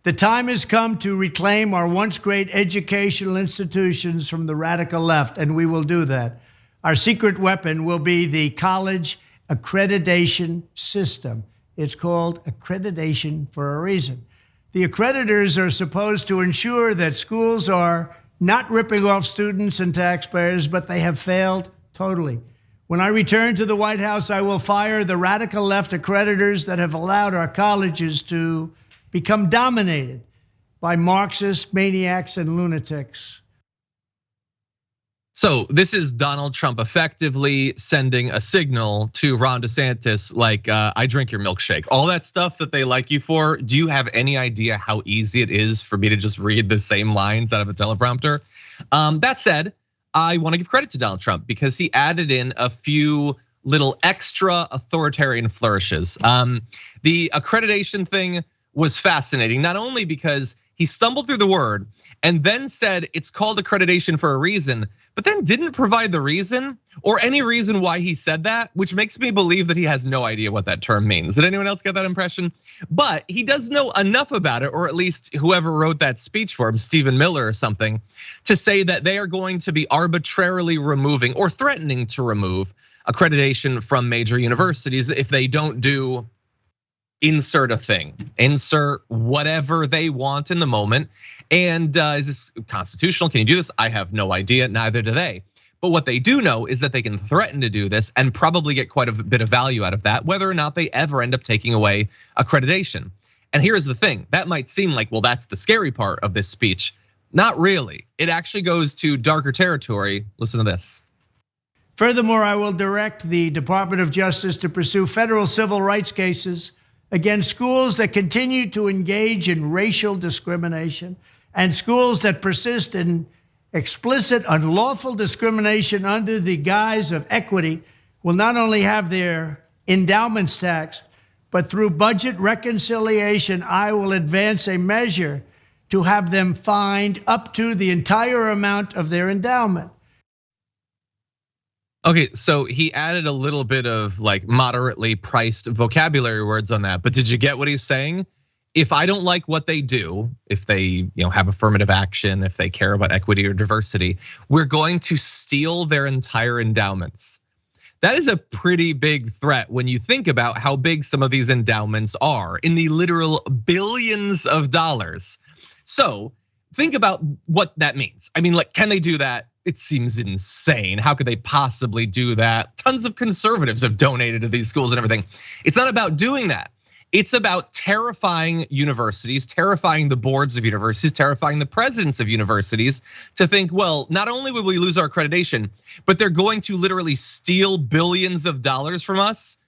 The time has come to reclaim our once great educational institutions from the radical left, and we will do that. Our secret weapon will be the college accreditation system. It's called accreditation for a reason. The accreditors are supposed to ensure that schools are not ripping off students and taxpayers, but they have failed totally. When I return to the White House, I will fire the radical left accreditors that have allowed our colleges to become dominated by Marxist maniacs and lunatics. So this is Donald Trump effectively sending a signal to Ron DeSantis, like, I drink your milkshake. All that stuff that they like you for, do you have any idea how easy it is for me to just read the same lines out of a teleprompter? That said, I want to give credit to Donald Trump because he added in a few little extra authoritarian flourishes. The accreditation thing was fascinating, not only because he stumbled through the word and then said it's called accreditation for a reason, but then didn't provide the reason or any reason why he said that, which makes me believe that he has no idea what that term means. Did anyone else get that impression? But he does know enough about it, or at least whoever wrote that speech for him, Stephen Miller or something, to say that they are going to be arbitrarily removing or threatening to remove accreditation from major universities if they don't do insert a thing, insert whatever they want in the moment. And is this constitutional? Can you do this? I have no idea, neither do they. But what they do know is that they can threaten to do this and probably get quite a bit of value out of that, whether or not they ever end up taking away accreditation. And here's the thing, that might seem like, well, that's the scary part of this speech. Not really, it actually goes to darker territory. Listen to this. Furthermore, I will direct the Department of Justice to pursue federal civil rights cases against schools that continue to engage in racial discrimination and schools that persist in explicit unlawful discrimination under the guise of equity will not only have their endowments taxed, but through budget reconciliation, I will advance a measure to have them fined up to the entire amount of their endowment. Okay, so he added a little bit of like moderately priced vocabulary words on that, but did you get what he's saying? If I don't like what they do, if they have affirmative action, if they care about equity or diversity, we're going to steal their entire endowments. That is a pretty big threat when you think about how big some of these endowments are, in the literal billions of dollars. So think about what that means. I mean, like, can they do that? It seems insane. How could they possibly do that? Tons of conservatives have donated to these schools and everything. It's not about doing that. It's about terrifying universities, terrifying the boards of universities, terrifying the presidents of universities to think, well, not only will we lose our accreditation, but they're going to literally steal billions of dollars from us.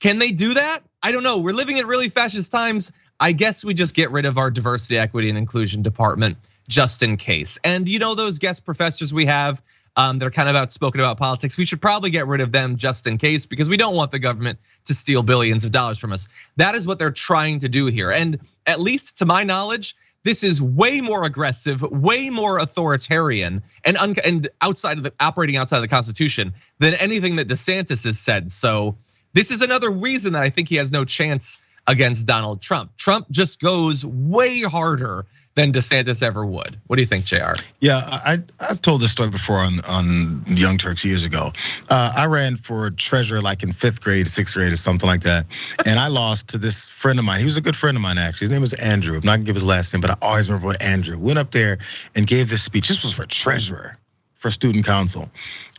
Can they do that? I don't know. We're living in really fascist times. I guess we just get rid of our diversity, equity, and inclusion department just in case. And those guest professors we have that are kind of outspoken about politics, we should probably get rid of them just in case, because we don't want the government to steal billions of dollars from us. That is what they're trying to do here. And at least to my knowledge, this is way more aggressive, way more authoritarian, and operating outside of the Constitution than anything that DeSantis has said. So this is another reason that I think he has no chance against Donald Trump. Trump just goes way harder than DeSantis ever would. What do you think, JR? Yeah, I've told this story before on Young Turks years ago. I ran for treasurer like in 5th grade, 6th grade, or something like that. And I lost to this friend of mine. He was a good friend of mine, actually. His name was Andrew. I'm not gonna give his last name, but I always remember what Andrew went up there and gave this speech. This was for treasurer, for student council,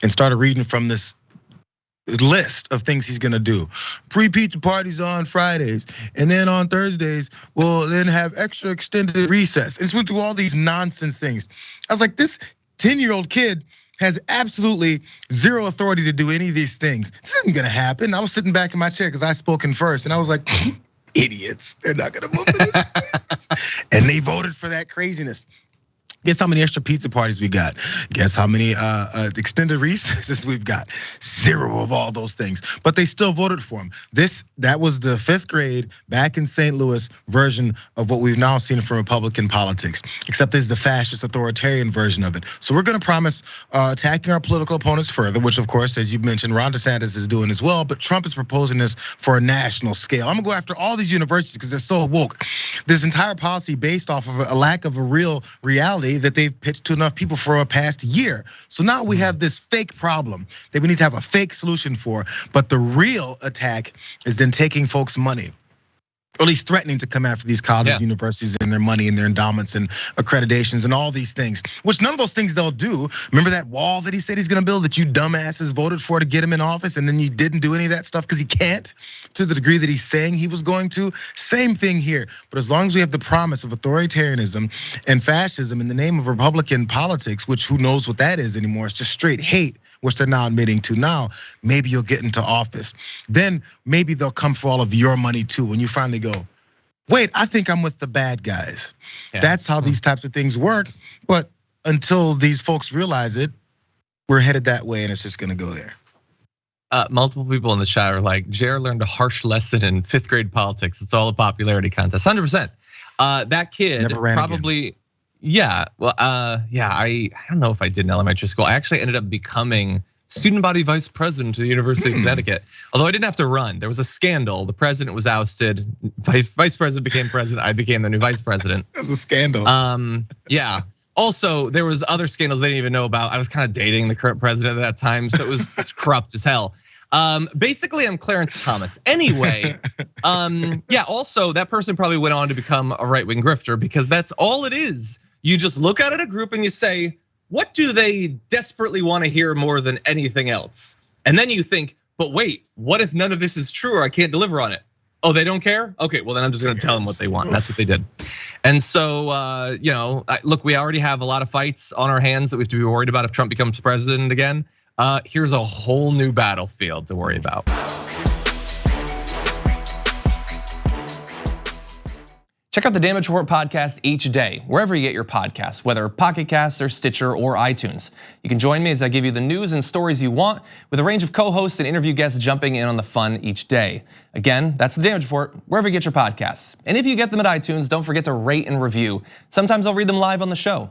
and started reading from this list of things he's gonna do. Free pizza parties on Fridays, and then on Thursdays, we'll then have extra extended recess. And just went through all these nonsense things. I was like, this 10-year-old kid has absolutely zero authority to do any of these things. This isn't gonna happen. I was sitting back in my chair because I spoke in first, and I was like, idiots, they're not gonna move this. And they voted for that craziness. Guess how many extra pizza parties we got? Guess how many extended recesses we've got? 0 of all those things. But they still voted for him. That was the 5th grade back in St. Louis version of what we've now seen from Republican politics. Except this is the fascist authoritarian version of it. So we're gonna promise attacking our political opponents further, which of course, as you mentioned, Ron DeSantis is doing as well. But Trump is proposing this for a national scale. I'm gonna go after all these universities because they're so woke. This entire policy based off of a lack of a real reality that they've pitched to enough people for a past year. So now we have this fake problem that we need to have a fake solution for. But the real attack is then taking folks' money, or at least threatening to come after these colleges, universities, and their money and their endowments and accreditations and all these things, which none of those things they'll do. Remember that wall that he said he's gonna build that you dumbasses voted for to get him in office, and then you didn't do any of that stuff because he can't, to the degree that he's saying he was going to? Same thing here. But as long as we have the promise of authoritarianism and fascism in the name of Republican politics, which who knows what that is anymore, it's just straight hate, which they're now admitting to now, maybe you'll get into office. Then maybe they'll come for all of your money too when you finally go, wait, I think I'm with the bad guys. Yeah. That's how these types of things work. But until these folks realize it, we're headed that way and it's just gonna go there. Multiple people in the chat are like, Jayar learned a harsh lesson in 5th grade politics. It's all a popularity contest, 100%. That kid probably, again. Yeah, well, I don't know if I did in elementary school. I actually ended up becoming student body vice president of the University of Connecticut. Although I didn't have to run, there was a scandal. The president was ousted, vice president became president. I became the new vice president. That was a scandal. Yeah. Also, there was other scandals they didn't even know about. I was kind of dating the current president at that time, so it was just corrupt as hell. Basically, I'm Clarence Thomas. Anyway, yeah. Also, that person probably went on to become a right-wing grifter because that's all it is. You just look out at a group and you say, what do they desperately want to hear more than anything else? And then you think, but wait, what if none of this is true or I can't deliver on it? Oh, they don't care? Okay, well then I'm just gonna tell them what they want. And that's what they did. And so, look, we already have a lot of fights on our hands that we have to be worried about if Trump becomes president again. Here's a whole new battlefield to worry about. Check out the Damage Report podcast each day, wherever you get your podcasts, whether Pocket Casts or Stitcher or iTunes. You can join me as I give you the news and stories you want, with a range of co-hosts and interview guests jumping in on the fun each day. Again, that's the Damage Report, wherever you get your podcasts. And if you get them at iTunes, don't forget to rate and review. Sometimes I'll read them live on the show.